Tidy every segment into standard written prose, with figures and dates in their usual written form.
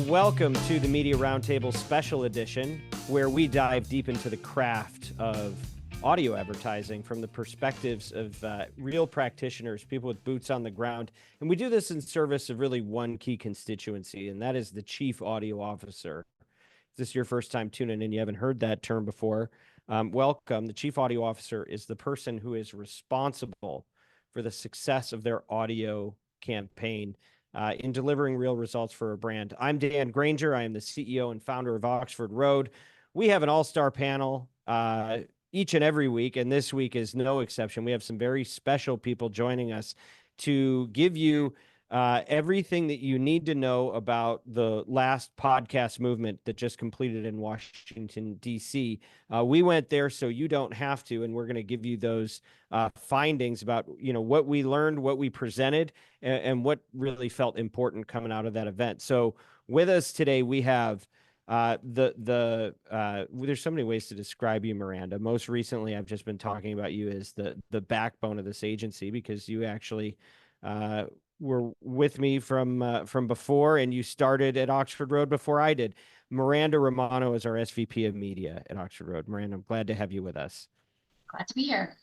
Well, welcome to the Media Roundtable Special Edition, where we dive deep into the craft of audio advertising from the perspectives of real practitioners, people with boots on the ground. And we do this in service of really one key constituency, and that is the Chief Audio Officer. If this is your first time tuning in, you haven't heard that term before, welcome. The Chief Audio Officer is the person who is responsible for the success of their audio campaign in delivering real results for a brand. I'm Dan Granger. I am the CEO and founder of Oxford Road. We have an all-star panel each and every week, and this week is no exception. We have some very special people joining us to give you everything that you need to know about the last podcast movement that just completed in Washington, D.C. We went there so you don't have to, and we're going to give you those findings about, what we learned, what we presented, and what really felt important coming out of that event. So with us today, we have there's so many ways to describe you, Miranda. Most recently, I've just been talking about you as the backbone of this agency, because you actually were with me from before, and you started at Oxford Road before I did. Miranda Romano is our SVP of Media at Oxford Road. Miranda, I'm glad to have you with us. Glad to be here.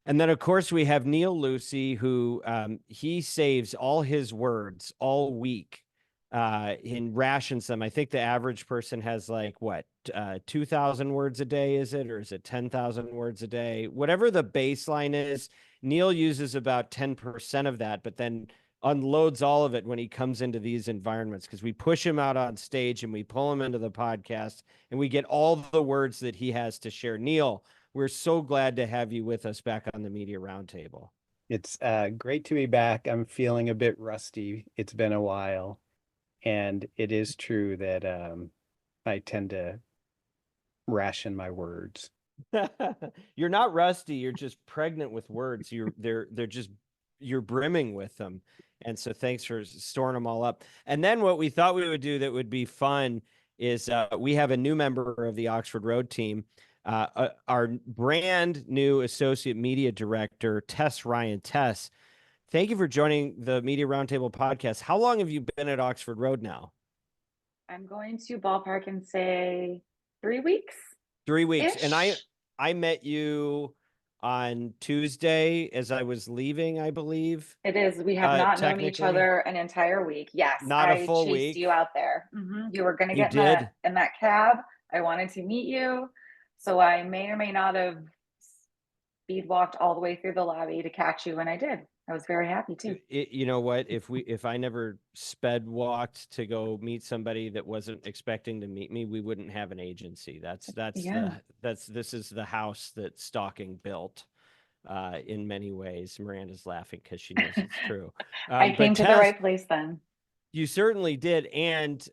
And then, of course, we have Neal, Lucey, who he saves all his words all week and rations them. I think the average person has 2,000 words a day, is it? Or is it 10,000 words a day? Whatever the baseline is, Neal uses about 10% of that, but then unloads all of it when he comes into these environments, because we push him out on stage and we pull him into the podcast and we get all the words that he has to share. Neal, we're so glad to have you with us back on the Media Roundtable. It's great to be back. I'm feeling a bit rusty. It's been a while. And it is true that I tend to ration my words. You're not rusty. You're just pregnant with words. You're brimming with them. And so thanks for storing them all up. And then what we thought we would do that would be fun is we have a new member of the Oxford Road team, our brand new associate media director, Tess Ryan. Tess, thank you for joining the Media Roundtable podcast. How long have you been at Oxford Road now? I'm going to ballpark and say 3 weeks. 3 weeks. And I met you on Tuesday as I was leaving, I believe. It is. We have not known each other an entire week. Yes. Not a full week. I chased you out there. You were going to get in that cab. I wanted to meet you. So I may or may not have speed walked all the way through the lobby to catch you, and I did. I was very happy too. You know what? If I never sped walked to go meet somebody that wasn't expecting to meet me, we wouldn't have an agency. This is the house that Stalking built. In many ways, Miranda's laughing because she knows it's true. I came to the right place then. You certainly did. And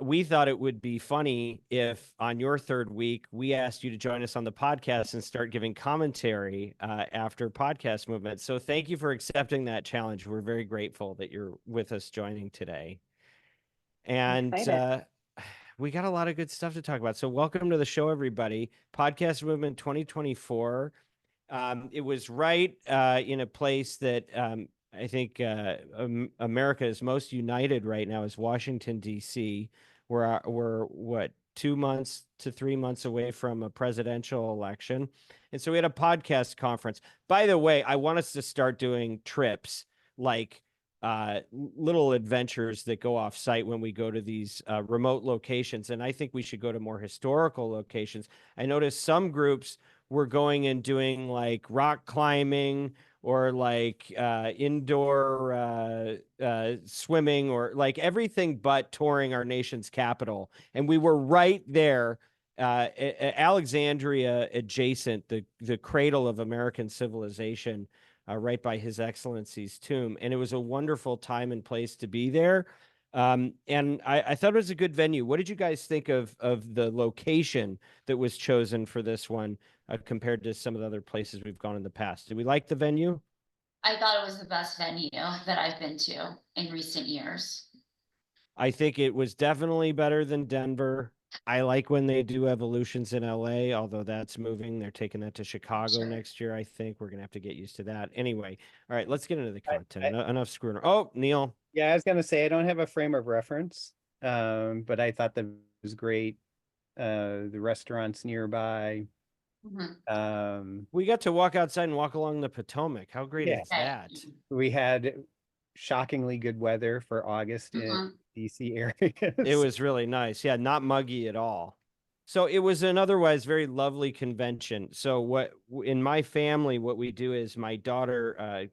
we thought it would be funny if on your third week, we asked you to join us on the podcast and start giving commentary after podcast movement. So thank you for accepting that challenge. We're very grateful that you're with us joining today. And we got a lot of good stuff to talk about. So welcome to the show, everybody. Podcast Movement 2024. It was right in a place that I think America is most united right now is Washington, D.C. We're 2 months to 3 months away from a presidential election. And so we had a podcast conference. By the way, I want us to start doing trips, like little adventures that go off site when we go to these remote locations. And I think we should go to more historical locations. I noticed some groups were going and doing like rock climbing, or like indoor swimming, or like everything but touring our nation's capital. And we were right there, Alexandria adjacent, the cradle of American civilization, right by His Excellency's tomb. And it was a wonderful time and place to be there. And I thought it was a good venue. What did you guys think of the location that was chosen for this one compared to some of the other places we've gone in the past? Did we like the venue? I thought it was the best venue that I've been to in recent years. I think it was definitely better than Denver. I like when they do evolutions in LA, although that's moving. They're taking that to Chicago next year. I think we're going to have to get used to that. Anyway, all right, let's get into the content. Enough screwing. Oh, Neal. Yeah, I was going to say, I don't have a frame of reference. but I thought that was great. The restaurants nearby. We got to walk outside and walk along the Potomac. How great Yeah. is that? We had shockingly good weather for August in DC areas. It was really nice. Yeah, not muggy at all. So it was an otherwise very lovely convention. So what in my family, what we do is my daughter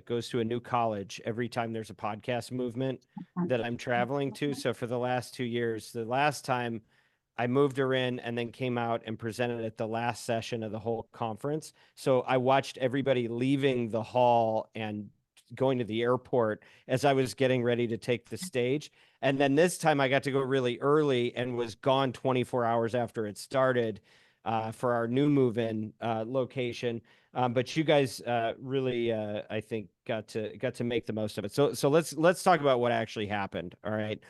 goes to a new college every time there's a podcast movement that I'm traveling to. So for the last 2 years, the last time I moved her in and then came out and presented at the last session of the whole conference. So I watched everybody leaving the hall and going to the airport as I was getting ready to take the stage. And then this time I got to go really early and was gone 24 hours after it started for our new move-in location. But you guys really, I think, got to make the most of it. So let's talk about what actually happened. All right.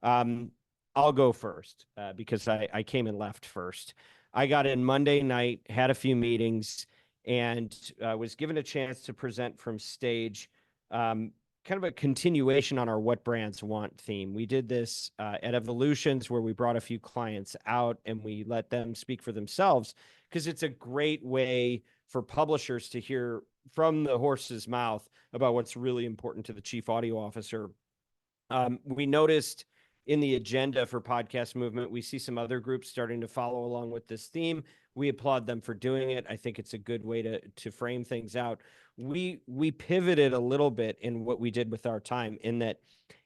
I'll go first because I came and left first. I got in Monday night, had a few meetings, and was given a chance to present from stage, kind of a continuation on our What Brands Want theme. We did this at Evolutions where we brought a few clients out and we let them speak for themselves because it's a great way for publishers to hear from the horse's mouth about what's really important to the chief audio officer. We noticed in the agenda for Podcast Movement, we see some other groups starting to follow along with this theme. We applaud them for doing it. I think it's a good way to frame things out. We pivoted a little bit in what we did with our time in that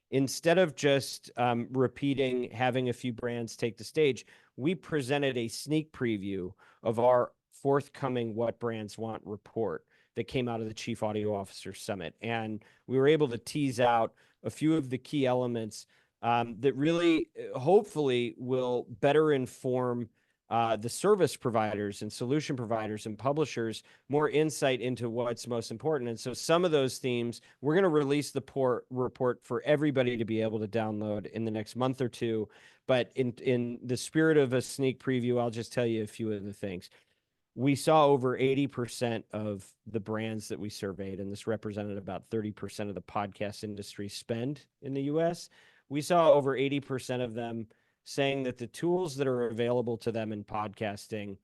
instead of just repeating, having a few brands take the stage, we presented a sneak preview of our forthcoming What Brands Want report that came out of the Chief Audio Officer Summit. And we were able to tease out a few of the key elements that really, hopefully, will better inform the service providers and solution providers and publishers more insight into what's most important. And so some of those themes, we're going to release the report for everybody to be able to download in the next month or two. But in the spirit of a sneak preview, I'll just tell you a few of the things. We saw over 80% of the brands that we surveyed, and this represented about 30% of the podcast industry spend in the US. We saw over 80% of them saying that the tools that are available to them in podcasting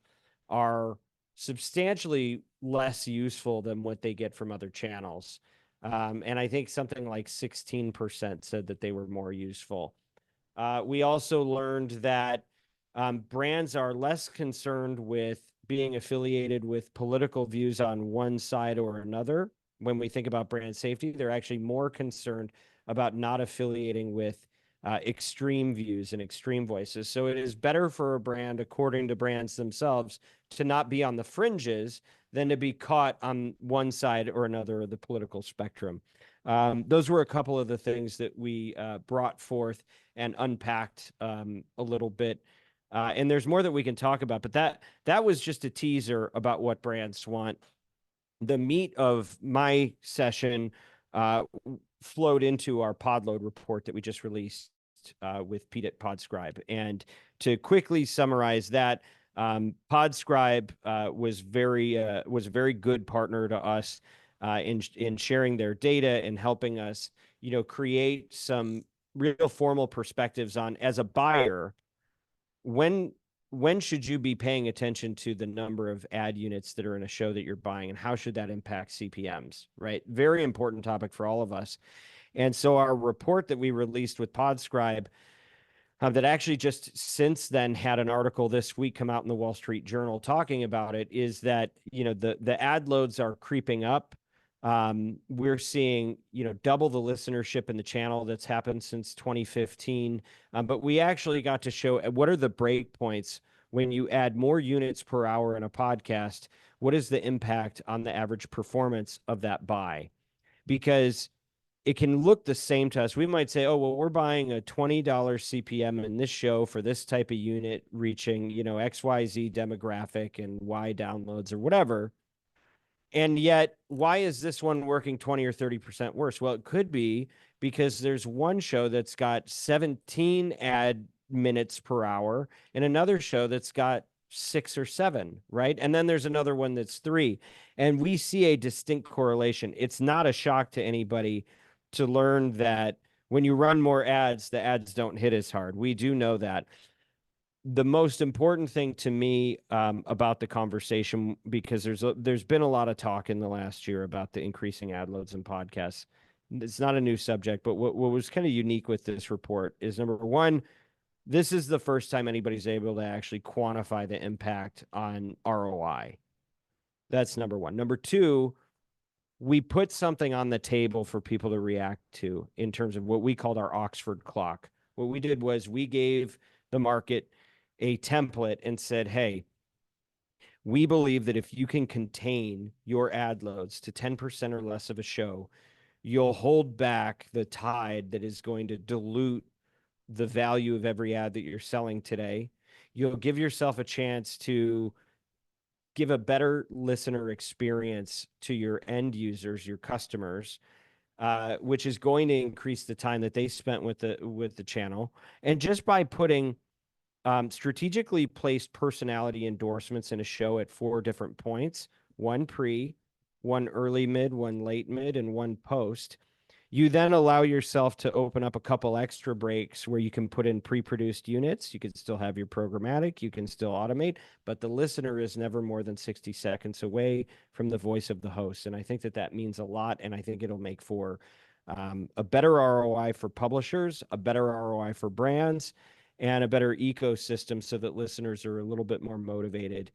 are substantially less useful than what they get from other channels. And I think something like 16% said that they were more useful. We also learned that brands are less concerned with being affiliated with political views on one side or another. When we think about brand safety, they're actually more concerned about not affiliating with extreme views and extreme voices. So it is better for a brand, according to brands themselves, to not be on the fringes than to be caught on one side or another of the political spectrum. Those were a couple of the things that we brought forth and unpacked a little bit. And there's more that we can talk about, but that was just a teaser about what brands want. The meat of my session flowed into our Podload report that we just released with Pete at Podscribe. And to quickly summarize that, Podscribe was a very good partner to us in sharing their data and helping us, create some real formal perspectives on, as a buyer, when should you be paying attention to the number of ad units that are in a show that you're buying, and how should that impact CPMs, right? Very important topic for all of us. And so our report that we released with Podscribe, that actually just since then had an article this week come out in the Wall Street Journal talking about it, is that, the ad loads are creeping up. We're seeing, double the listenership in the channel that's happened since 2015. But we actually got to show what are the break points when you add more units per hour in a podcast. What is the impact on the average performance of that buy? Because it can look the same to us. We might say, oh, well, we're buying a $20 CPM in this show for this type of unit reaching, XYZ demographic and Y downloads or whatever. And yet, why is this one working 20 or 30% worse? Well, it could be because there's one show that's got 17 ad minutes per hour and another show that's got 6 or 7, right? And then there's another one that's 3. And we see a distinct correlation. It's not a shock to anybody to learn that when you run more ads, the ads don't hit as hard. We do know that. The most important thing to me about the conversation, because there's been a lot of talk in the last year about the increasing ad loads in podcasts. It's not a new subject, but what was kind of unique with this report is, number one, this is the first time anybody's able to actually quantify the impact on ROI. That's number one. Number two, we put something on the table for people to react to in terms of what we called our Oxford clock. What we did was we gave the market a template and said, hey, we believe that if you can contain your ad loads to 10% or less of a show, you'll hold back the tide that is going to dilute the value of every ad that you're selling today. You'll give yourself a chance to give a better listener experience to your end users, your customers, which is going to increase the time that they spent with the channel. And just by putting strategically placed personality endorsements in a show at 4 different points, one pre, one early mid, one late mid, and one post, you then allow yourself to open up a couple extra breaks where you can put in pre-produced units. You can still have your programmatic, you can still automate, but the listener is never more than 60 seconds away from the voice of the host. And I think that means a lot. And I think it'll make for a better ROI for publishers, a better ROI for brands, and a better ecosystem so that listeners are a little bit more motivated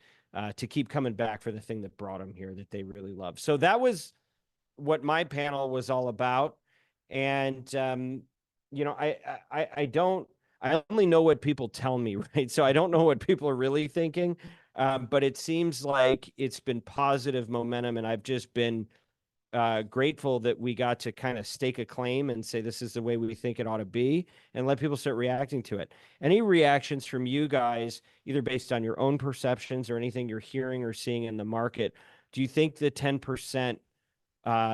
to keep coming back for the thing that brought them here that they really love. So that was what my panel was all about. And, you know, I only know what people tell me, right? So I don't know what people are really thinking, but it seems like it's been positive momentum. And I've just been grateful that we got to kind of stake a claim and say, this is the way we think it ought to be, and let people start reacting to it. Any reactions from you guys, either based on your own perceptions or anything you're hearing or seeing in the market? Do you think the 10%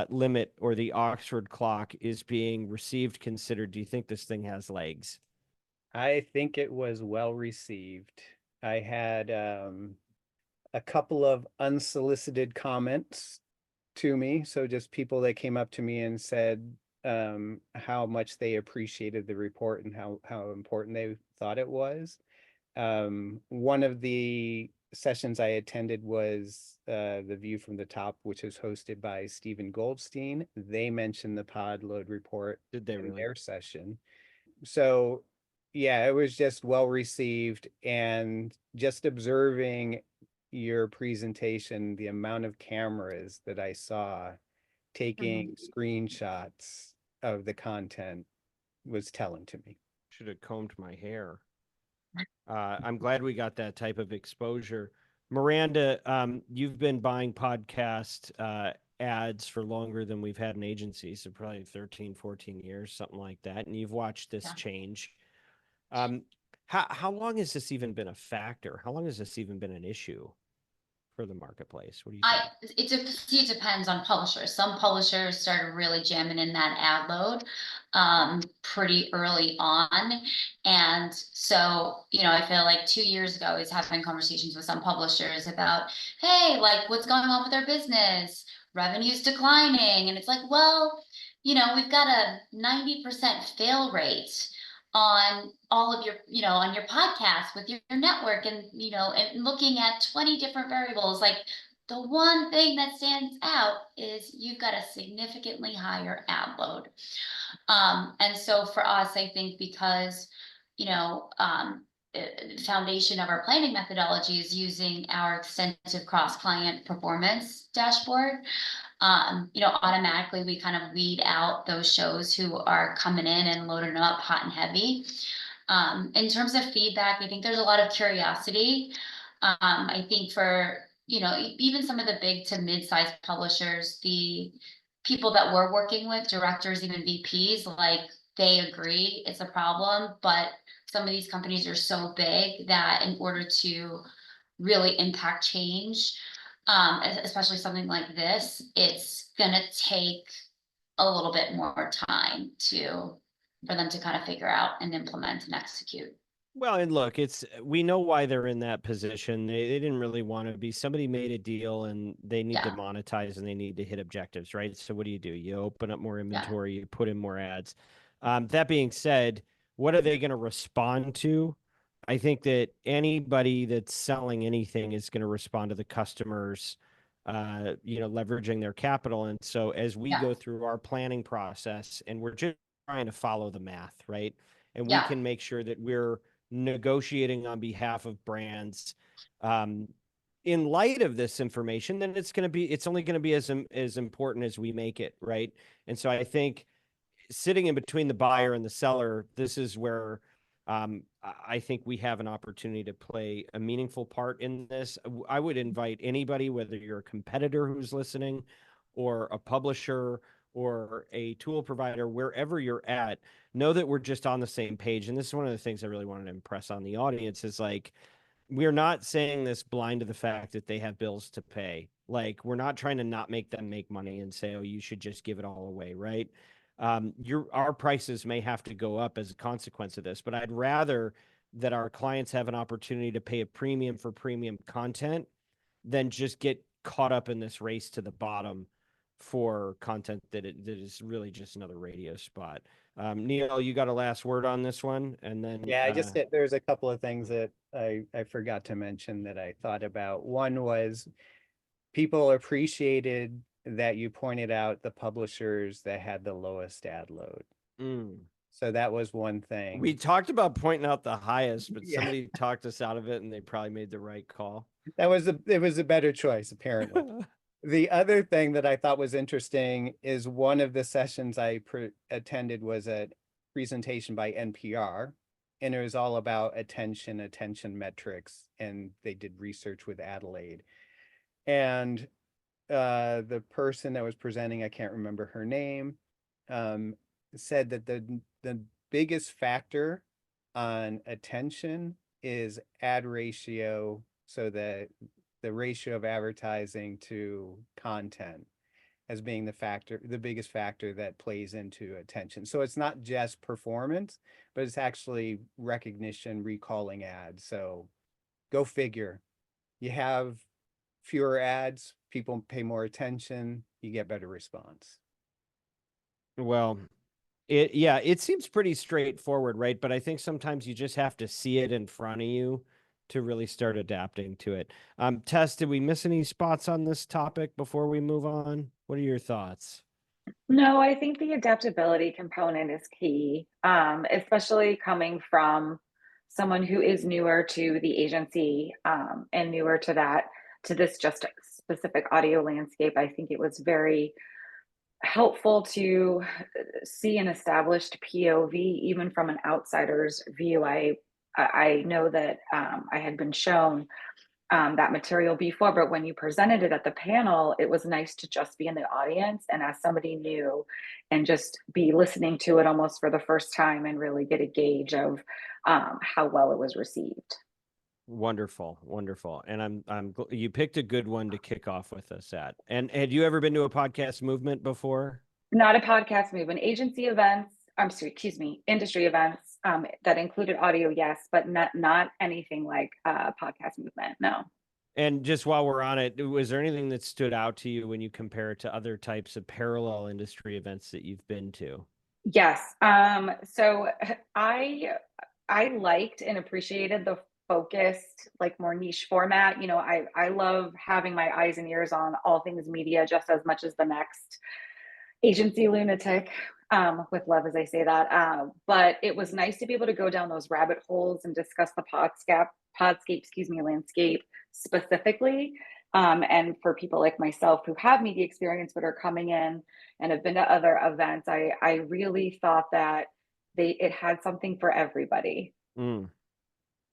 limit or the Oxford clock is being received, considered? Do you think this thing has legs? I think it was well received. I had a couple of unsolicited comments to me. So just people that came up to me and said how much they appreciated the report and how important they thought it was. One of the sessions I attended was The View from the Top, which was hosted by Stephen Goldstein. They mentioned the pod load report Did they in really? their session. So yeah, it was just well received. And just observing your presentation, the amount of cameras that I saw taking screenshots of the content was telling to me. Should have combed my hair. I'm glad we got that type of exposure. Miranda, you've been buying podcast ads for longer than we've had an agency, so probably 13, 14 years, something like that. And you've watched this change. How long has this even been a factor? How long has this even been an issue for the marketplace? What do you think? It depends on publishers. Some publishers started really jamming in that ad load pretty early on. And so, you know, I feel like 2 years ago, I was having conversations with some publishers about, hey, like, what's going on with our business? Revenue's declining. And it's like, well, you know, we've got a 90% fail rate on all of your, you know, on your podcast with your network, and, you know, and looking at 20 different variables. Like, the one thing that stands out is you've got a significantly higher ad load. And so for us, I think because, you know, the foundation of our planning methodology is using our extensive cross-client performance dashboard. You know, automatically we kind of weed out those shows who are coming in and loading up hot and heavy. In terms of feedback, I think there's a lot of curiosity. I think for, you know, even some of the big to mid-sized publishers, the people that we're working with, directors, even VPs, like, they agree it's a problem, but some of these companies are so big that in order to really impact change, especially something like this, it's gonna take a little bit more time for them to kind of figure out and implement and execute. Well, and look, we know why they're in that position. They didn't really want to be. Somebody made a deal and they need to monetize and they need to hit objectives, right? So what do? You open up more inventory, you put in more ads. That being said, what are they going to respond to? I think that anybody that's selling anything is going to respond to the customers, leveraging their capital. And so as we go through our planning process, and we're just trying to follow the math, right? And we can make sure that we're negotiating on behalf of brands. In light of this information, then it's only going to be as important as we make it, right? And so I think sitting in between the buyer and the seller, this is where I think we have an opportunity to play a meaningful part in this. I would invite anybody, whether you're a competitor who's listening or a publisher or a tool provider, wherever you're at, know that we're just on the same page. And this is one of the things I really wanted to impress on the audience is like, we're not saying this blind to the fact that they have bills to pay. Like, we're not trying to not make them make money and say, oh, you should just give it all away, right? Our prices may have to go up as a consequence of this, but I'd rather that our clients have an opportunity to pay a premium for premium content than just get caught up in this race to the bottom for content that is really just another radio spot. Neal, you got a last word on this one? And then there's a couple of things that I forgot to mention that I thought about. One was people appreciated that you pointed out the publishers that had the lowest ad load. So that was one thing. We talked about pointing out the highest, but somebody talked us out of it, and they probably made the right call. It was a better choice, apparently. The other thing that I thought was interesting is one of the sessions I attended was a presentation by NPR, and it was all about attention metrics, and they did research with Adelaide. And the person that was presenting, I can't remember her name, said that the biggest factor on attention is ad ratio, so that the ratio of advertising to content as being the biggest factor that plays into attention. So it's not just performance, but it's actually recognition, recalling ads. So go figure. You have fewer ads, people pay more attention, you get better response. Well, it seems pretty straightforward, right? But I think sometimes you just have to see it in front of you to really start adapting to it. Tess, did we miss any spots on this topic before we move on? What are your thoughts? No, I think the adaptability component is key, especially coming from someone who is newer to the agency and newer to this just specific audio landscape. I think it was very helpful to see an established POV, even from an outsider's view. I know that I had been shown that material before, but when you presented it at the panel, it was nice to just be in the audience and as somebody new and just be listening to it almost for the first time and really get a gauge of how well it was received. Wonderful. And you picked a good one to kick off with us at. And had you ever been to a podcast movement before? Not a podcast movement, agency events. Industry events that included audio, yes, but not anything like a podcast movement, no. And just while we're on it, was there anything that stood out to you when you compare it to other types of parallel industry events that you've been to? Yes. So I liked and appreciated the focused, like more niche format. You know, I love having my eyes and ears on all things media just as much as the next agency lunatic. With love as I say that, but it was nice to be able to go down those rabbit holes and discuss the podscape landscape specifically. And for people like myself who have media experience but are coming in and have been to other events, I really thought that it had something for everybody.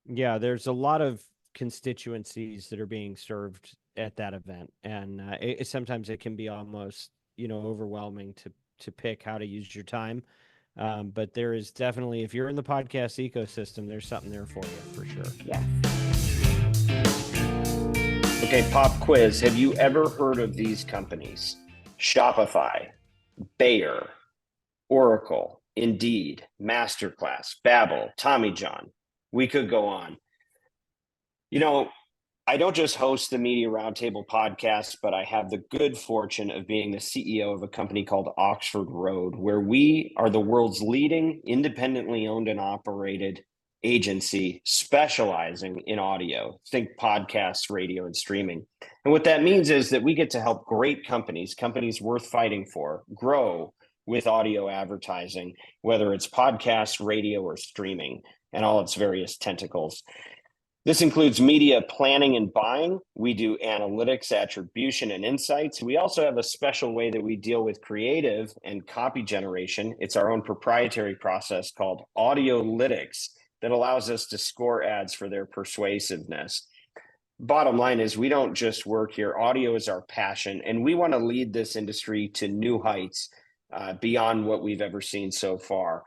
Yeah, there's a lot of constituencies that are being served at that event, and sometimes it can be almost overwhelming to pick how to use your time. But there is definitely, if you're in the podcast ecosystem, there's something there for you for sure. Yeah. Okay, pop quiz. Have you ever heard of these companies? Shopify, Bayer, Oracle, Indeed, Masterclass, Babbel, Tommy John. We could go on. I don't just host the Media Roundtable podcast, but I have the good fortune of being the CEO of a company called Oxford Road, where we are the world's leading independently owned and operated agency specializing in audio. Think podcasts, radio, and streaming. And what that means is that we get to help great companies worth fighting for, grow with audio advertising, whether it's podcasts, radio, or streaming, and all its various tentacles. This includes media planning and buying. We do analytics, attribution, and insights. We also have a special way that we deal with creative and copy generation. It's our own proprietary process called Audiolytics that allows us to score ads for their persuasiveness. Bottom line is we don't just work here. Audio is our passion, and we want to lead this industry to new heights beyond what we've ever seen so far.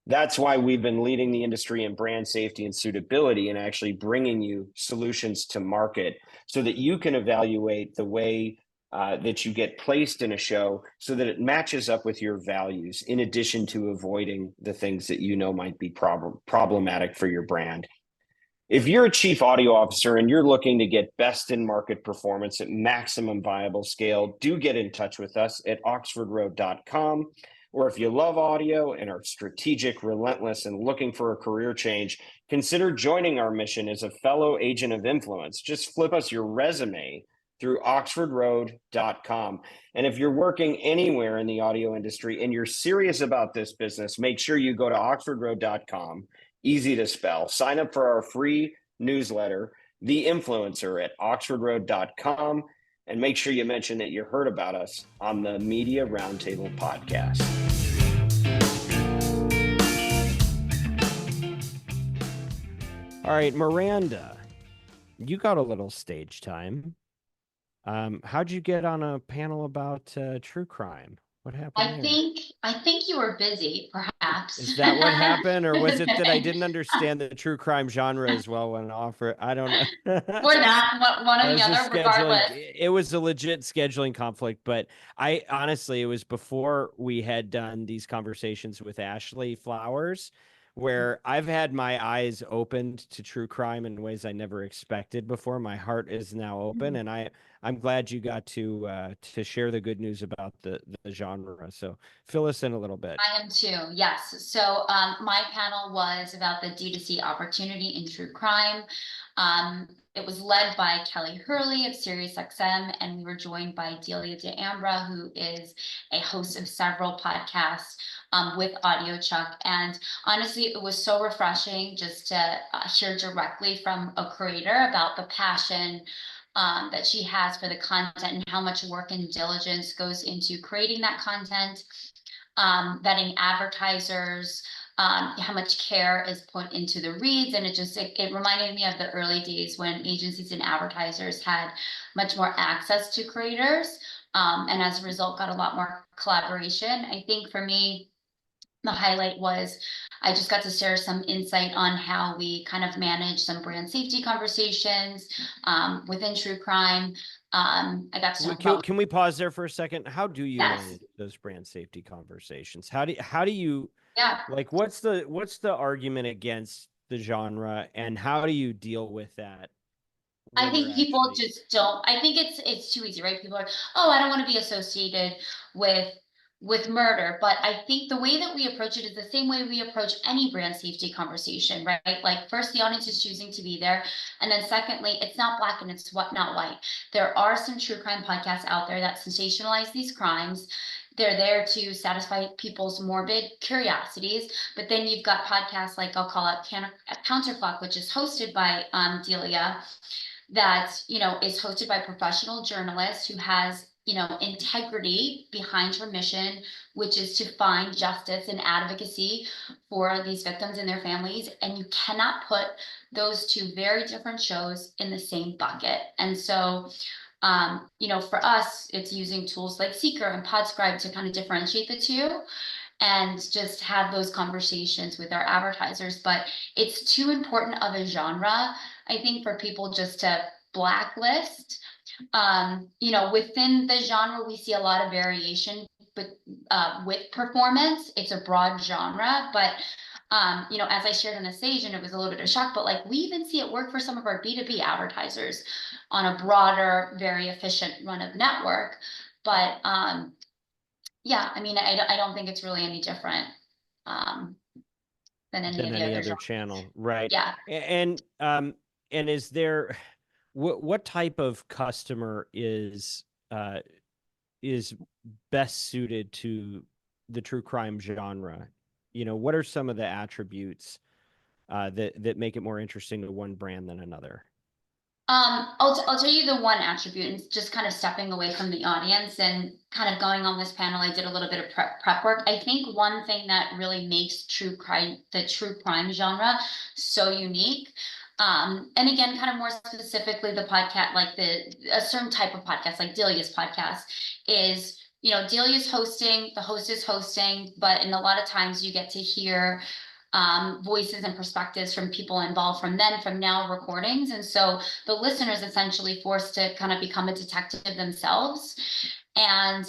That's why we've been leading the industry in brand safety and suitability and actually bringing you solutions to market so that you can evaluate the way that you get placed in a show so that it matches up with your values, in addition to avoiding the things that you know might be problematic for your brand. If you're a chief audio officer and you're looking to get best in market performance at maximum viable scale, do get in touch with us at oxfordroad.com. Or if you love audio and are strategic, relentless, and looking for a career change, consider joining our mission as a fellow agent of influence. Just flip us your resume through oxfordroad.com. And if you're working anywhere in the audio industry and you're serious about this business, make sure you go to oxfordroad.com, easy to spell. Sign up for our free newsletter, The Influencer, at oxfordroad.com. And make sure you mention that you heard about us on the Media Roundtable podcast. All right, Miranda, you got a little stage time. How'd you get on a panel about true crime? What happened I think you were busy, perhaps. Is that what happened, or was it that I didn't understand the true crime genre as well when offered? I don't know. Or that, one or the other, regardless. It was a legit scheduling conflict, but I honestly, it was before we had done these conversations with Ashley Flowers, where I've had my eyes opened to true crime in ways I never expected before. My heart is now open, and I'm glad you got to share the good news about the genre. So fill us in a little bit. I am too, yes. So my panel was about the D2C opportunity in true crime. It was led by Kelly Hurley of SiriusXM, and we were joined by Delia DeAmbra, who is a host of several podcasts with Audio Chuck. And honestly, it was so refreshing just to hear directly from a creator about the passion that she has for the content and how much work and diligence goes into creating that content, vetting advertisers, how much care is put into the reads. And it reminded me of the early days when agencies and advertisers had much more access to creators, and as a result got a lot more collaboration. I think for me, the highlight was I just got to share some insight on how we kind of manage some brand safety conversations within true crime. I got to can we pause there for a second? How do you manage those brand safety conversations? How do you like what's the argument against the genre, and how do you deal with that? I think people just don't. I think it's too easy, right? People are, oh, I don't want to be associated with murder. But I think the way that we approach it is the same way we approach any brand safety conversation, right? Like, first, the audience is choosing to be there. And then secondly, it's not black and it's not white. There are some true crime podcasts out there that sensationalize these crimes. They're there to satisfy people's morbid curiosities. But then you've got podcasts like, I'll call it Counterclock, which is hosted by Delia, that, is hosted by a professional journalist who has integrity behind her mission, which is to find justice and advocacy for these victims and their families. And you cannot put those two very different shows in the same bucket. And so, for us, it's using tools like Seeker and Podscribe to kind of differentiate the two and just have those conversations with our advertisers. But it's too important of a genre, I think, for people just to blacklist. Within the genre, we see a lot of variation, but with performance, it's a broad genre. But You know, as I shared on the stage, and it was a little bit of a shock, but like we even see it work for some of our B2B advertisers on a broader, very efficient run of network. But yeah, I mean, I don't think it's really any different than any of the other genres. channel, right? Yeah. And is there what type of customer is best suited to the true crime genre? You know, what are some of the attributes that make it more interesting to one brand than another? I'll tell you the one attribute, and just kind of stepping away from the audience and kind of going on this panel. I did a little bit of prep work. I think one thing that really makes the true crime genre so unique, and again, kind of more specifically the podcast, like a certain type of podcast, like Delia's podcast, is, you know, Delia's hosting, the host is hosting, but in a lot of times you get to hear voices and perspectives from people involved from now recordings. And so the listener is essentially forced to kind of become a detective themselves. And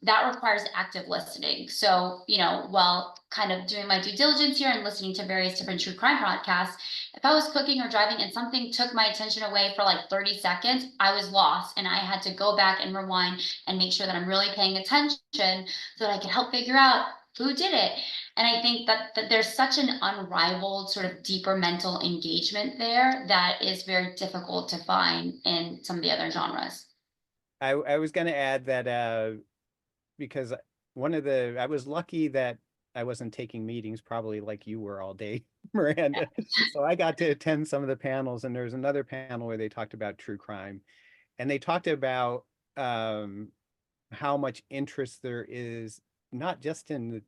that requires active listening. So, you know, while kind of doing my due diligence here and listening to various different true crime podcasts, if I was cooking or driving and something took my attention away for like 30 seconds, I was lost. And I had to go back and rewind and make sure that I'm really paying attention so that I could help figure out who did it. And I think that there's such an unrivaled sort of deeper mental engagement there that is very difficult to find in some of the other genres. I was going to add that because I was lucky that I wasn't taking meetings probably like you were all day, Miranda. So I got to attend some of the panels, and there was another panel where they talked about true crime, and they talked about how much interest there is, not just in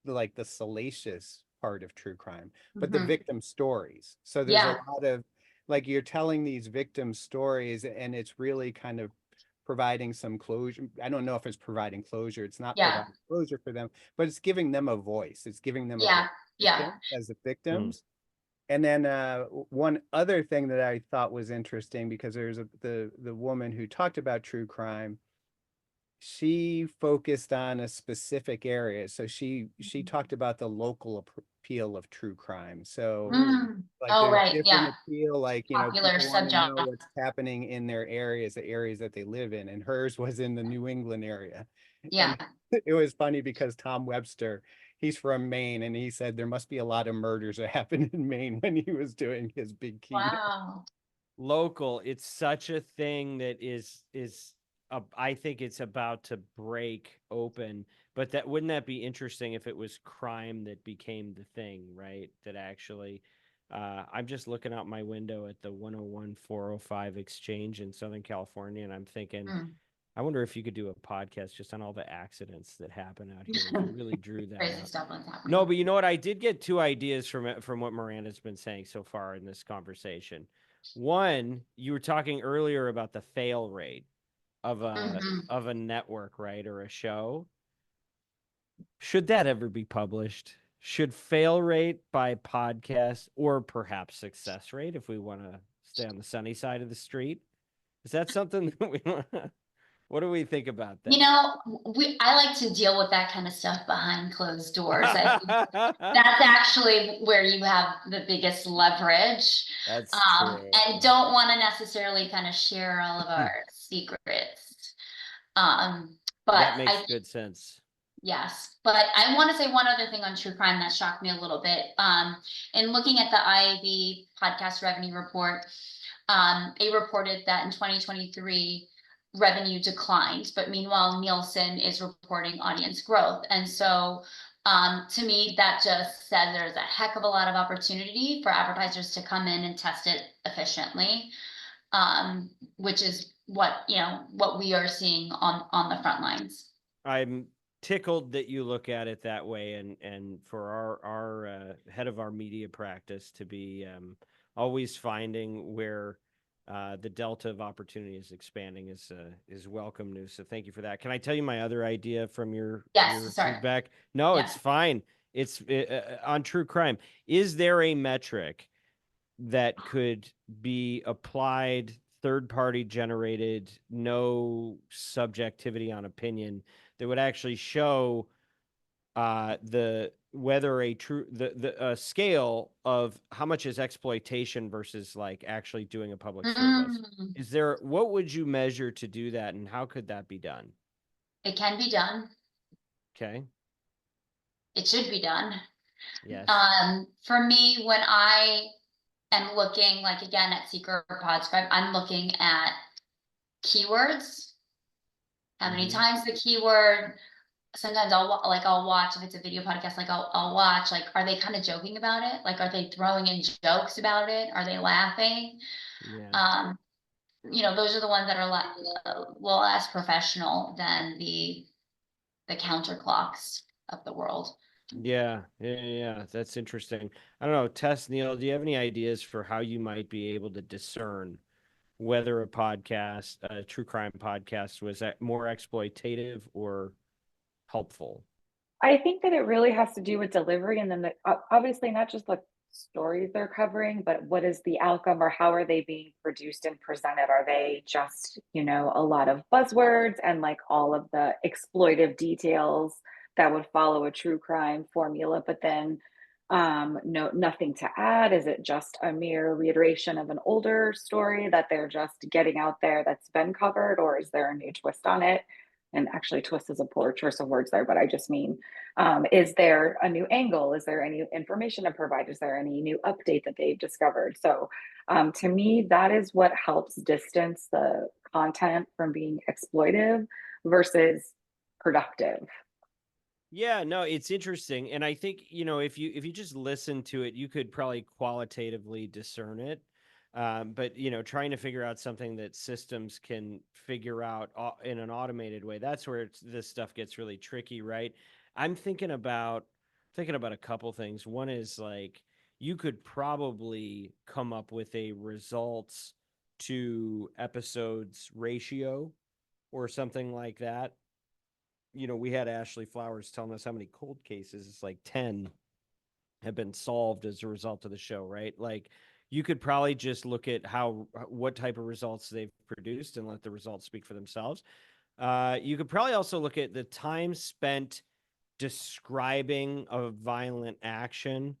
the salacious part of true crime, but the victim stories. So there's a lot of, like, you're telling these victim stories, and it's really kind of providing some closure. I don't know if it's providing closure. It's not providing closure for them, but it's giving them a voice. It's giving them a voice as the victims. And then one other thing that I thought was interesting, because there's the woman who talked about true crime, she focused on a specific area. So she talked about the local appeal of true crime. So like there's different appeal, like, you popular know, people want to know subgenre. what's happening in their areas, the areas that they live in, and hers was in the New England area. Yeah. And it was funny because Tom Webster, he's from Maine, and he said there must be a lot of murders that happened in Maine when he was doing his big keynote. Wow. Local, it's such a thing that is I think it's about to break open, but wouldn't that be interesting if it was crime that became the thing, right? That actually, I'm just looking out my window at the 101-405 exchange in Southern California, and I'm thinking, I wonder if you could do a podcast just on all the accidents that happen out here. If you really drew that Crazy out. stuff was happening. No, but you know what? I did get two ideas from what Miranda's been saying so far in this conversation. One, you were talking earlier about the fail rate of a network, right, or a show. Should that ever be published? Should fail rate by podcast, or perhaps success rate, if we want to stay on the sunny side of the street? Is that something that we want? What do we think about that? You know, I like to deal with that kind of stuff behind closed doors. I think that's actually where you have the biggest leverage. That's true. And don't want to necessarily kind of share all of our secrets. But that makes good sense. Yes, but I want to say one other thing on true crime that shocked me a little bit. In looking at the IAB podcast revenue report, it reported that in 2023, revenue declined, but meanwhile, Nielsen is reporting audience growth. And so to me, that just said there's a heck of a lot of opportunity for advertisers to come in and test it efficiently, which is what we are seeing on the front lines. I'm tickled that you look at it that way, and for our head of our media practice to be always finding where the delta of opportunity is expanding is welcome news. So thank you for that. Can I tell you my other idea from your feedback? No, it's fine. It's on true crime. Is there a metric that could be applied, third-party generated, no subjectivity on opinion, that would actually show the whether a true the scale of how much is exploitation versus like actually doing a public service. Is there, what would you measure to do that, and how could that be done? It can be done. Okay. It should be done. Yes. For me, when I am looking, like again at Seeker or Podscribe, I'm looking at keywords. How many times the keyword? Sometimes I'll watch, if it's a video podcast, like I'll watch, like, are they kind of joking about it? Like, are they throwing in jokes about it? Are they laughing? Yeah. Those are the ones that are a little less professional than the counter clocks of the world. Yeah. That's interesting. I don't know, Tess, Neal, do you have any ideas for how you might be able to discern whether a podcast, a true crime podcast, was more exploitative or helpful? I think that it really has to do with delivery, and then obviously not just the stories they're covering, but what is the outcome, or how are they being produced and presented? Are they just, a lot of buzzwords and like all of the exploitive details that would follow a true crime formula, but then nothing to add? Is it just a mere reiteration of an older story that they're just getting out there that's been covered, or is there a new twist on it? And actually, twist is a poor choice of words there, but I just mean, is there a new angle? Is there any information to provide? Is there any new update that they've discovered? So to me, that is what helps distance the content from being exploitive versus productive. Yeah, no, it's interesting. And I think, if you just listen to it, you could probably qualitatively discern it. But trying to figure out something that systems can figure out in an automated way, that's where this stuff gets really tricky, right? I'm thinking about a couple things. One is like, you could probably come up with a results to episodes ratio or something like that. We had Ashley Flowers telling us how many cold cases, it's like 10 have been solved as a result of the show, right? Like, you could probably just look at what type of results they've produced and let the results speak for themselves. You could probably also look at the time spent describing a violent action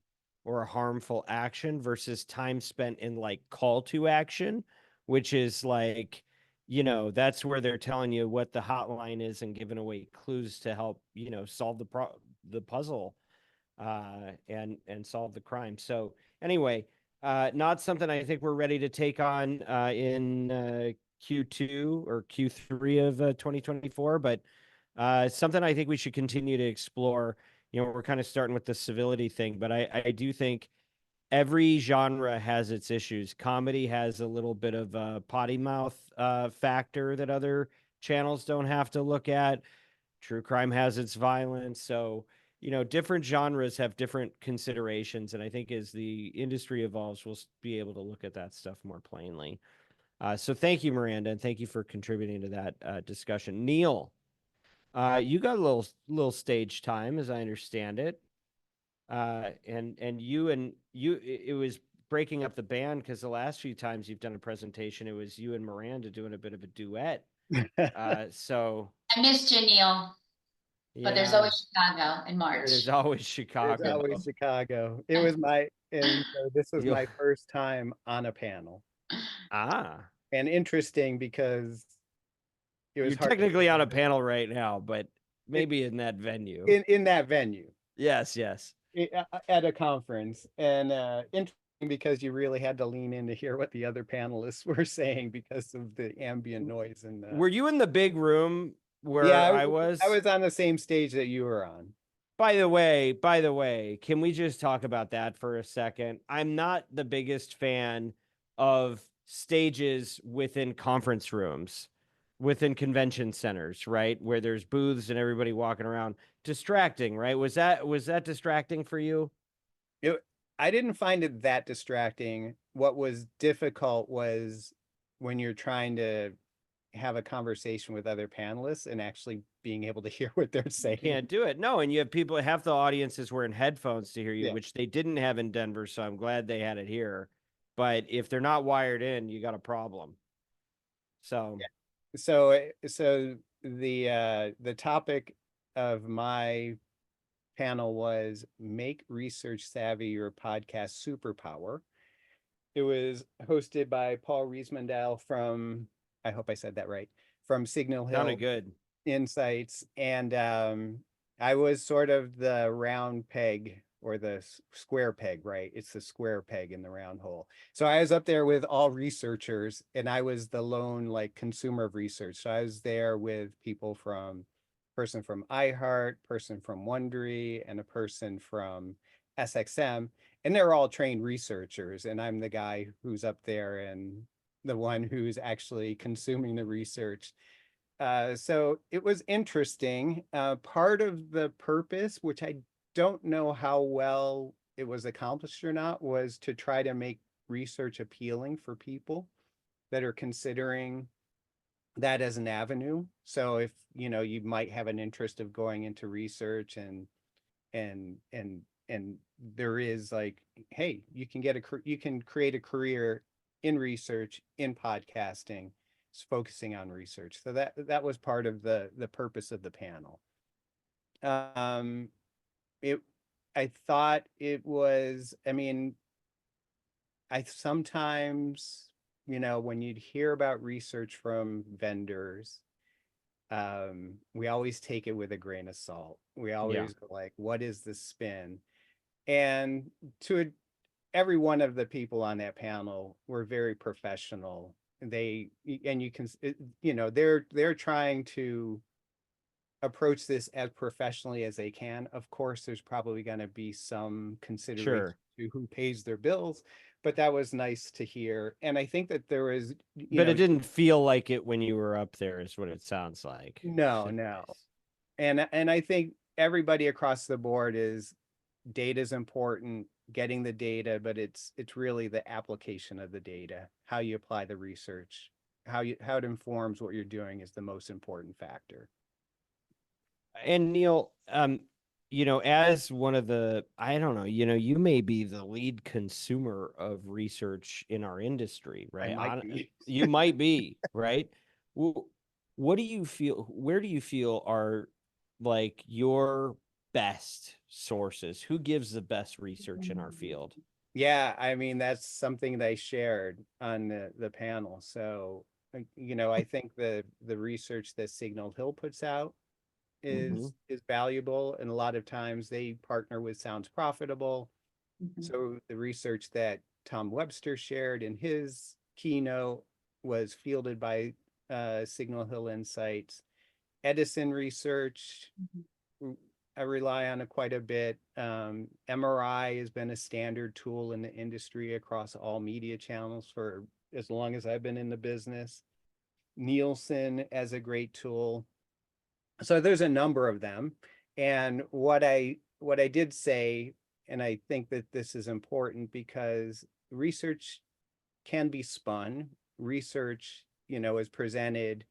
or a harmful action versus time spent in like call to action, which is like, that's where they're telling you what the hotline is and giving away clues to help, solve the puzzle and solve the crime. So anyway, not something I think we're ready to take on in Q2 or Q3 of 2024, but something I think we should continue to explore. We're kind of starting with the civility thing, but I do think every genre has its issues. Comedy has a little bit of a potty mouth factor that other channels don't have to look at. True crime has its violence. So, different genres have different considerations. And I think as the industry evolves, we'll be able to look at that stuff more plainly. So thank you, Miranda, and thank you for contributing to that discussion. Neal, you got a little stage time, as I understand it. And it was breaking up the band because the last few times you've done a presentation, it was you and Miranda doing a bit of a duet. So I missed you, Neal. But there's always Chicago in March. There's always Chicago. There's always Chicago. It was this was my first time on a panel. And interesting because it was You're technically on a panel right now, but maybe in that venue. In that venue. Yes. At a conference. And interesting because you really had to lean in to hear what the other panelists were saying because of the ambient noise. And were you in the big room where I was? I was on the same stage that you were on. By the way, can we just talk about that for a second? I'm not the biggest fan of stages within conference rooms, within convention centers, right? Where there's booths and everybody walking around. Distracting, right? Was that distracting for you? I didn't find it that distracting. What was difficult was when you're trying to have a conversation with other panelists and actually being able to hear what they're saying. You can't do it. No, and you have people, half the audience is wearing headphones to hear you, which they didn't have in Denver, so I'm glad they had it here. But if they're not wired in, you got a problem. So so the topic of my panel was Make Research Savvy Your Podcast Superpower. It was hosted by Paul Riesmandel from, I hope I said that right, from Signal Hill Sounded good. Insights. And I was sort of the round peg or the square peg, right? It's the square peg in the round hole. So I was up there with all researchers, and I was the lone like consumer of research. So I was there with people from person from iHeart, person from Wondery, and a person from SXM, and they're all trained researchers, and I'm the guy who's up there and the one who's actually consuming the research. So it was interesting. Part of the purpose, which I don't know how well it was accomplished or not, was to try to make research appealing for people that are considering that as an avenue. So if you might have an interest of going into research, and there is like, hey, you can create a career in research, in podcasting, focusing on research. So that was part of the purpose of the panel. I thought it was, I sometimes, when you'd hear about research from vendors, we always take it with a grain of salt. We always go like, what is the spin? And every one of the people on that panel were very professional. They're trying to approach this as professionally as they can. Of course, there's probably going to be some consideration to who pays their bills, but that was nice to hear. And I think that there was, but it didn't feel like it when you were up there, is what it sounds like. No. And I think everybody across the board data is important, getting the data, but it's really the application of the data, how you apply the research, how it informs what you're doing is the most important factor. And Neal, as one of the, I don't know, you may be the lead consumer of research in our industry, right? You might be, right? What do you feel? Where do you feel are like your best sources? Who gives the best research in our field? Yeah, that's something they shared on the panel. So, I think the research that Signal Hill puts out is valuable, and a lot of times they partner with Sounds Profitable. So the research that Tom Webster shared in his keynote was fielded by Signal Hill Insights. Edison research, I rely on it quite a bit. MRI has been a standard tool in the industry across all media channels for as long as I've been in the business. Nielsen as a great tool. So there's a number of them. And what I did say, and I think that this is important because research can be spun. Research, is presented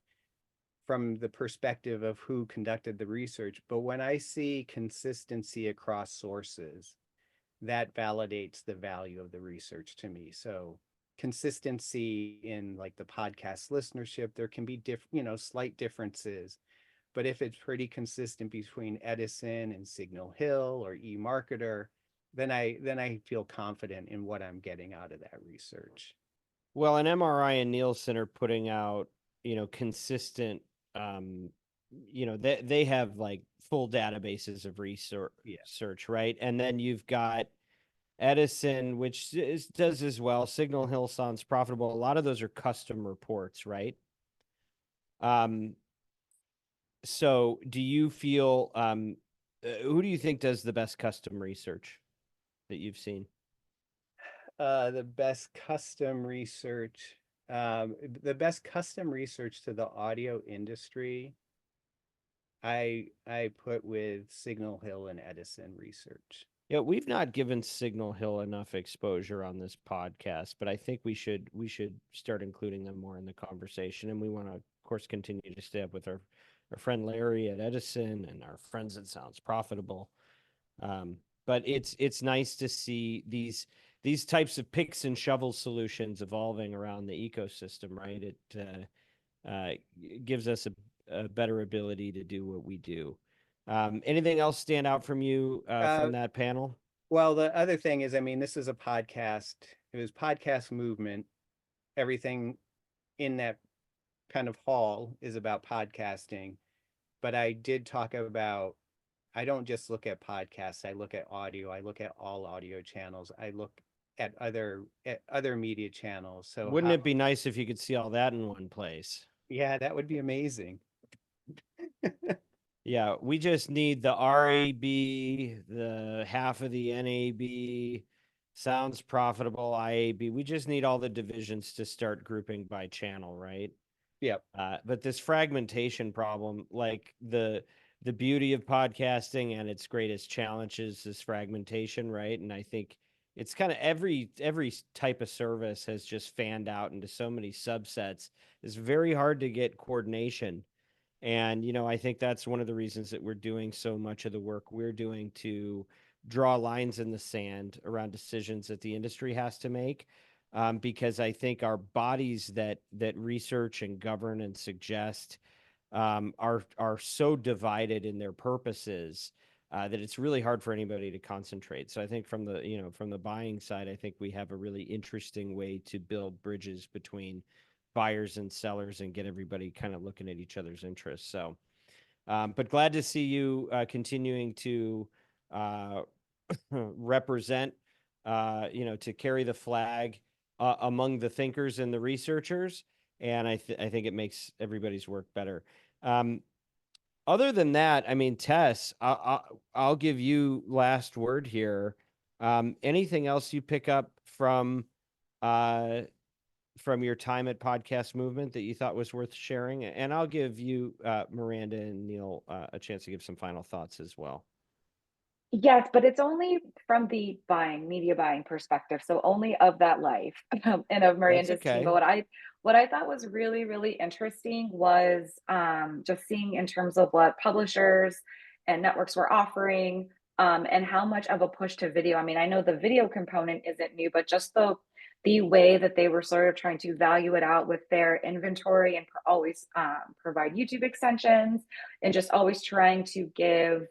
from the perspective of who conducted the research. But when I see consistency across sources, that validates the value of the research to me. So consistency in like the podcast listenership, there can be slight differences. But if it's pretty consistent between Edison and Signal Hill or eMarketer, then I feel confident in what I'm getting out of that research. Well, an MRI and Nielsen are putting out, consistent, they have like full databases of research, right? And then you've got Edison, which does as well. Signal Hill Sounds Profitable. A lot of those are custom reports, right? So do you feel, who do you think does the best custom research that you've seen? The best custom research to the audio industry, I put with Signal Hill and Edison research. Yeah, we've not given Signal Hill enough exposure on this podcast, but I think we should start including them more in the conversation. And we want to, of course, continue to stay up with our friend Larry at Edison and our friends at Sounds Profitable. But it's nice to see these types of picks and shovel solutions evolving around the ecosystem, right? It gives us a better ability to do what we do. Anything else stand out from you from that panel? Well, the other thing is, I mean, this is a podcast. It was podcast movement. Everything in that kind of hall is about podcasting. But I did talk about, I don't just look at podcasts. I look at audio. I look at all audio channels. I look at other media channels. So wouldn't it be nice if you could see all that in one place? Yeah, that would be amazing. Yeah, we just need the RAB, the half of the NAB, sounds profitable, IAB. We just need all the divisions to start grouping by channel, right? Yep. But this fragmentation problem, like the beauty of podcasting and its greatest challenge is this fragmentation, right? And I think it's kind of every type of service has just fanned out into so many subsets. It's very hard to get coordination. And, I think that's one of the reasons that we're doing so much of the work we're doing to draw lines in the sand around decisions that the industry has to make. Because I think our bodies that research and govern and suggest are so divided in their purposes that it's really hard for anybody to concentrate. So I think from the buying side, I think we have a really interesting way to build bridges between buyers and sellers and get everybody kind of looking at each other's interests. So, but glad to see you continuing to represent, to carry the flag among the thinkers and the researchers. And I think it makes everybody's work better. Other than that, I mean, Tess, I'll give you last word here. Anything else you pick up from your time at Podcast Movement that you thought was worth sharing? And I'll give you, Miranda and Neal, a chance to give some final thoughts as well. Yes, but it's only from the media buying perspective. So only of that life and of Miranda's team. But what I thought was really, really interesting was just seeing in terms of what publishers and networks were offering and how much of a push to video. I mean, I know the video component isn't new, but just the way that they were sort of trying to value it out with their inventory and always provide YouTube extensions and just always trying to give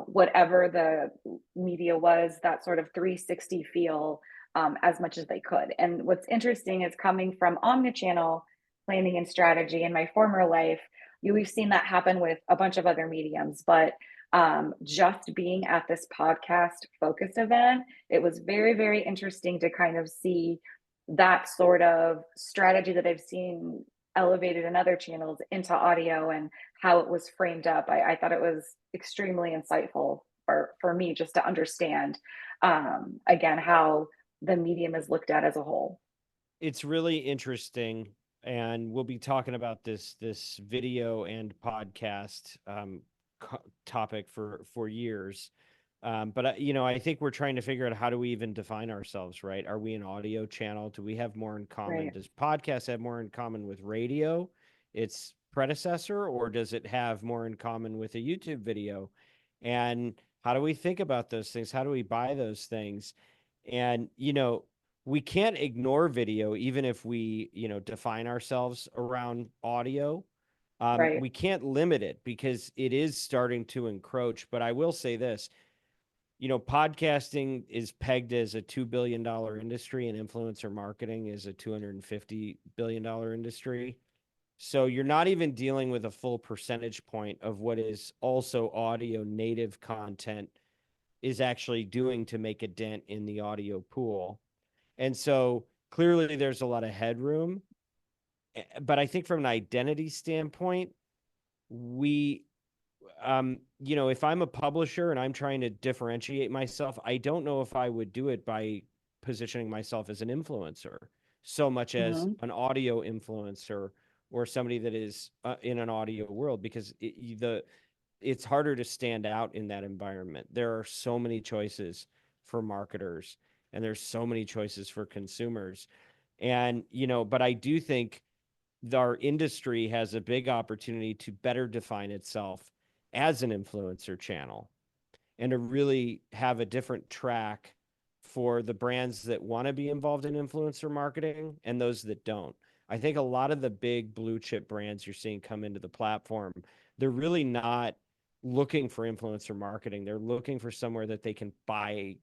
whatever the media was, that sort of 360 feel as much as they could. And what's interesting is coming from omnichannel planning and strategy in my former life, we've seen that happen with a bunch of other mediums, but just being at this podcast focused event, it was very, very interesting to kind of see that sort of strategy that I've seen elevated in other channels into audio and how it was framed up. I thought it was extremely insightful for me just to understand again how the medium is looked at as a whole. It's really interesting, and we'll be talking about this video and podcast topic for years. But I think we're trying to figure out, how do we even define ourselves, right? Are we an audio channel? Do we have more in common? Right. Does podcast have more in common with radio, its predecessor, or does it have more in common with a YouTube video? And how do we think about those things? How do we buy those things? And, we can't ignore video, even if we, define ourselves around audio. Right. We can't limit it because it is starting to encroach. But I will say this, podcasting is pegged as a $2 billion industry, and influencer marketing is a $250 billion industry. So you're not even dealing with a full percentage point of what is also audio native content is actually doing to make a dent in the audio pool. And so clearly there's a lot of headroom. But I think from an identity standpoint, we, if I'm a publisher and I'm trying to differentiate myself, I don't know if I would do it by positioning myself as an influencer so much as an audio influencer or somebody that is in an audio world, because it's harder to stand out in that environment. There are so many choices for marketers, and there's so many choices for consumers. And, but I do think our industry has a big opportunity to better define itself as an influencer channel and to really have a different track for the brands that want to be involved in influencer marketing and those that don't. I think a lot of the big blue chip brands you're seeing come into the platform, they're really not looking for influencer marketing. They're looking for somewhere that they can buy,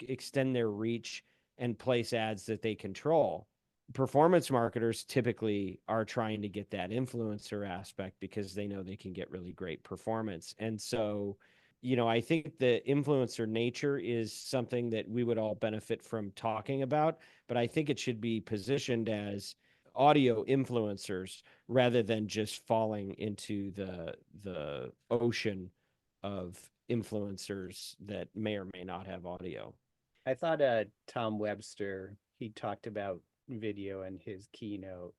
extend their reach and place ads that they control. Performance marketers typically are trying to get that influencer aspect because they know they can get really great performance. And so, I think the influencer nature is something that we would all benefit from talking about, but I think it should be positioned as audio influencers rather than just falling into the ocean of influencers that may or may not have audio. I thought Tom Webster, he talked about video in his keynote,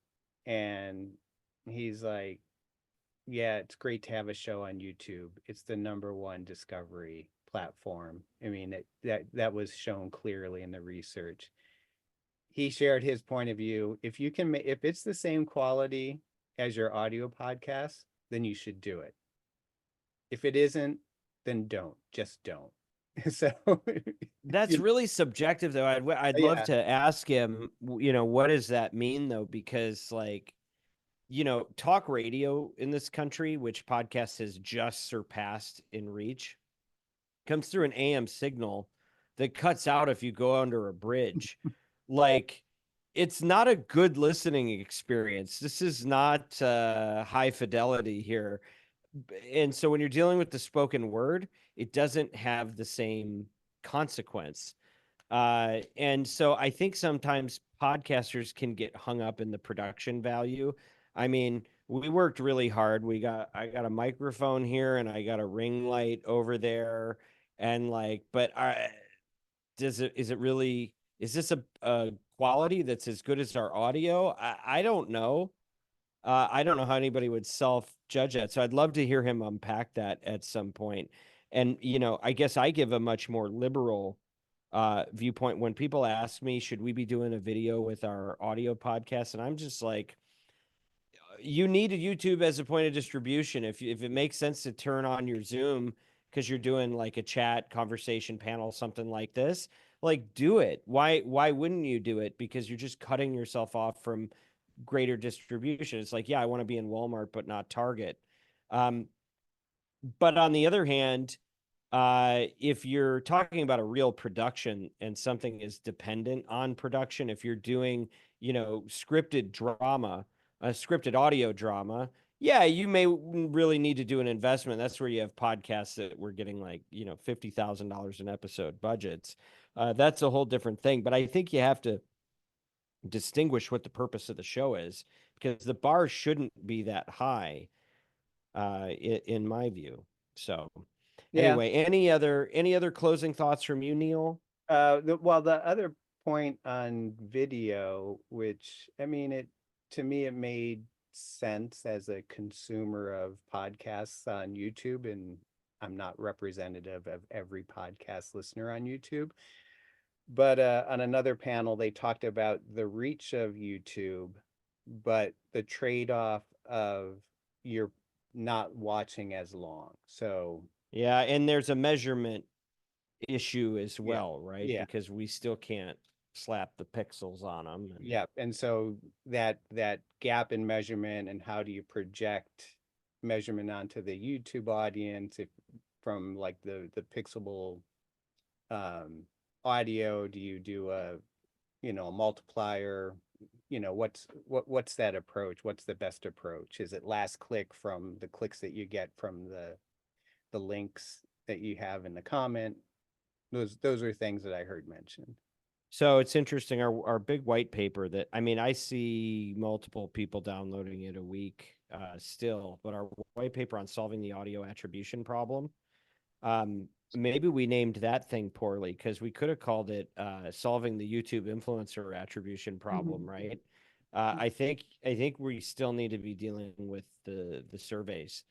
and he's like, yeah, it's great to have a show on YouTube. It's the #1 discovery platform. I mean, that was shown clearly in the research. He shared his point of view. If it's the same quality as your audio podcast, then you should do it. If it isn't, then just don't. So that's really subjective, though. I'd love to ask him, what does that mean, though? Because talk radio in this country, which podcast has just surpassed in reach, comes through an AM signal that cuts out if you go under a bridge. It's not a good listening experience. This is not high fidelity here. And so when you're dealing with the spoken word, it doesn't have the same consequence. And so I think sometimes podcasters can get hung up in the production value. I mean, we worked really hard. I got a microphone here and I got a ring light over there. And is this a quality that's as good as our audio? I don't know. I don't know how anybody would self-judge that. So I'd love to hear him unpack that at some point. And, I guess I give a much more liberal viewpoint when people ask me, should we be doing a video with our audio podcast? And I'm just like, you need a YouTube as a point of distribution. If it makes sense to turn on your Zoom because you're doing like a chat conversation panel, something like this, do it. Why wouldn't you do it? Because you're just cutting yourself off from greater distribution. It's like, yeah, I want to be in Walmart, but not Target. But on the other hand, if you're talking about a real production and something is dependent on production, if you're doing, scripted drama, a scripted audio drama, yeah, you may really need to do an investment. That's where you have podcasts that we're getting $50,000 an episode budgets. That's a whole different thing. But I think you have to distinguish what the purpose of the show is, because the bar shouldn't be that high, in my view. So anyway, any other closing thoughts from you, Neal? The other point on video, which, I mean, to me, it made sense as a consumer of podcasts on YouTube, and I'm not representative of every podcast listener on YouTube. But on another panel, they talked about the reach of YouTube, but the trade-off of you're not watching as long. So yeah, and there's a measurement issue as well, right? Yeah. Because we still can't slap the pixels on them. And so that gap in measurement, and how do you project measurement onto the YouTube audience from like the pixelable audio? Do you do a multiplier? What's that approach? What's the best approach? Is it last click from the clicks that you get from the links that you have in the comment? Those are things that I heard mentioned. So it's interesting, our big white paper that, I mean, I see multiple people downloading it a week still, but our white paper on solving the audio attribution problem, maybe we named that thing poorly, because we could have called it solving the YouTube influencer attribution problem, right? I think we still need to be dealing with the surveys.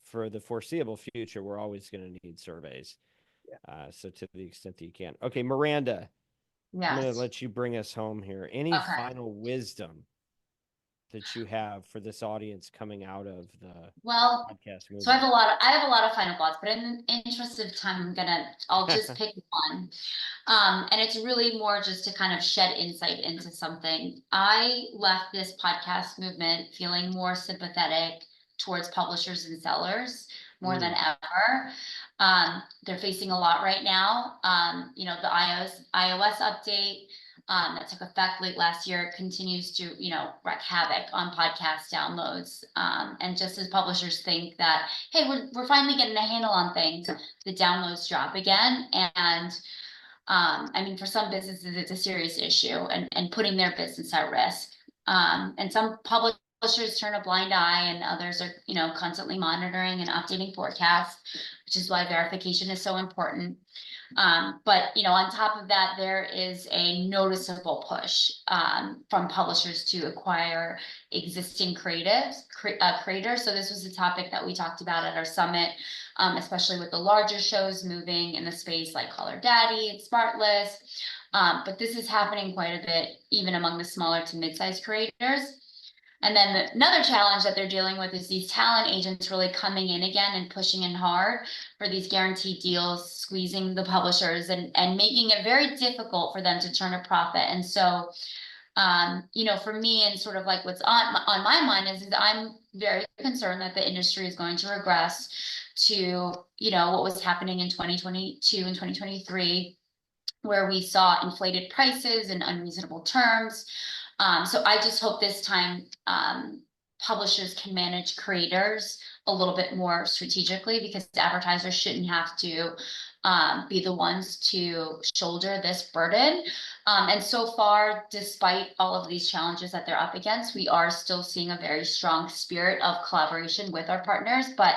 For the foreseeable future, we're always going to need surveys. So to the extent that you can. Okay, Miranda, I'm going to let you bring us home here. Any final wisdom that you have for this audience coming out of the podcast movement? So I have a lot of final thoughts, but in the interest of time, I'll just pick one. And it's really more just to kind of shed insight into something. I left this podcast movement feeling more sympathetic towards publishers and sellers more than ever. They're facing a lot right now. You know, the iOS update that took effect late last year continues to, you know, wreak havoc on podcast downloads. And just as publishers think that, hey, we're finally getting a handle on things, the downloads drop again. And I mean, for some businesses, it's a serious issue and putting their business at risk. And some publishers turn a blind eye, and others are, you know, constantly monitoring and updating forecasts, which is why verification is so important. But, you know, on top of that, there is a noticeable push from publishers to acquire existing creators. So this was a topic that we talked about at our summit, especially with the larger shows moving in the space like Call Her Daddy and SmartList. But this is happening quite a bit, even among the smaller to mid-sized creators. And then another challenge that they're dealing with is these talent agents really coming in again and pushing in hard for these guaranteed deals, squeezing the publishers and making it very difficult for them to turn a profit. And so, you know, for me, and sort of like what's on my mind is I'm very concerned that the industry is going to regress to, you know, what was happening in 2022 and 2023, where we saw inflated prices and unreasonable terms. So I just hope this time publishers can manage creators a little bit more strategically, because advertisers shouldn't have to be the ones to shoulder this burden. And so far, despite all of these challenges that they're up against, we are still seeing a very strong spirit of collaboration with our partners. But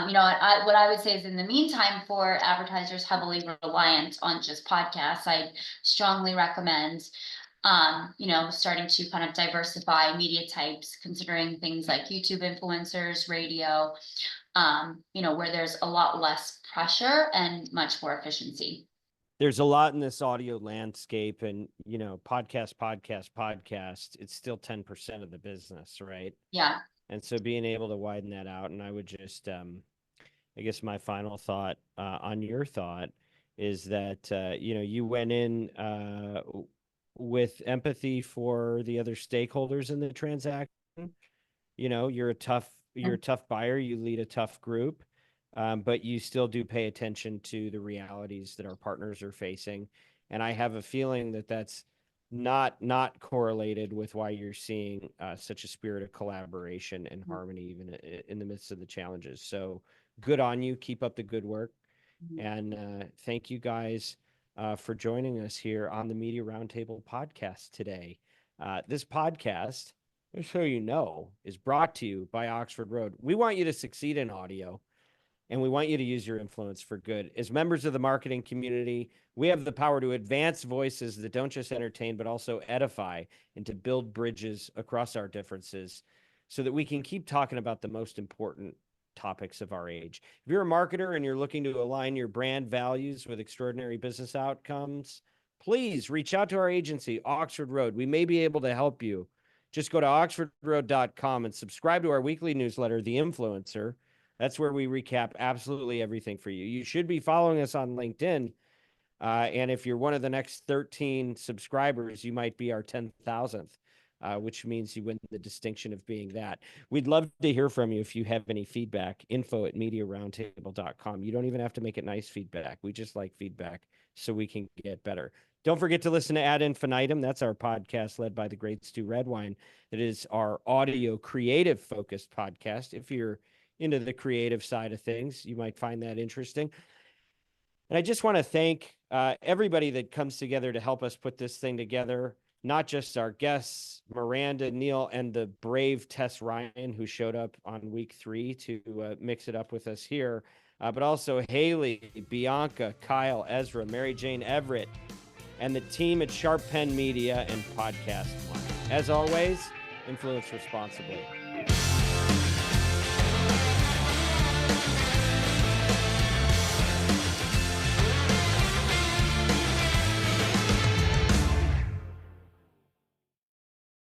you know, what I would say is, in the meantime, for advertisers heavily reliant on just podcasts, I strongly recommend you know, starting to kind of diversify media types, considering things like YouTube influencers, radio, you know, where there's a lot less pressure and much more efficiency. There's a lot in this audio landscape, and, you know, podcast, it's still 10% of the business, right? Yeah. And so being able to widen that out, and I would just, I guess my final thought on your thought is that, you know, you went in with empathy for the other stakeholders in the transaction. You know, you're a tough buyer, you lead a tough group, but you still do pay attention to the realities that our partners are facing. And I have a feeling that that's not correlated with why you're seeing such a spirit of collaboration and harmony, even in the midst of the challenges. So good on you. Keep up the good work. And thank you guys for joining us here on the Media Roundtable podcast today. This podcast, just so you know, is brought to you by Oxford Road. We want you to succeed in audio, and we want you to use your influence for good. As members of the marketing community, we have the power to advance voices that don't just entertain, but also edify, and to build bridges across our differences so that we can keep talking about the most important topics of our age. If you're a marketer and you're looking to align your brand values with extraordinary business outcomes, please reach out to our agency, Oxford Road. We may be able to help you. Just go to oxfordroad.com and subscribe to our weekly newsletter, The Influencer. That's where we recap absolutely everything for you. You should be following us on LinkedIn. And if you're one of the next 13 subscribers, you might be our 10,000th. Which means you win the distinction of being that. We'd love to hear from you if you have any feedback. info@mediaroundtable.com. You don't even have to make it nice feedback. We just like feedback so we can get better. Don't forget to listen to Ad Infinitum. That's our podcast led by the great Stu Redwine. That is our audio creative focused podcast. If you're into the creative side of things, you might find that interesting. And I just want to thank everybody that comes together to help us put this thing together. Not just our guests, Miranda, Neal, and the brave Tess Ryan, who showed up on week 3 to mix it up with us here, but also Haley, Bianca, Kyle, Ezra, Mary Jane Everett, and the team at Sharp Pen Media and Podcast One. As always, influence responsibly.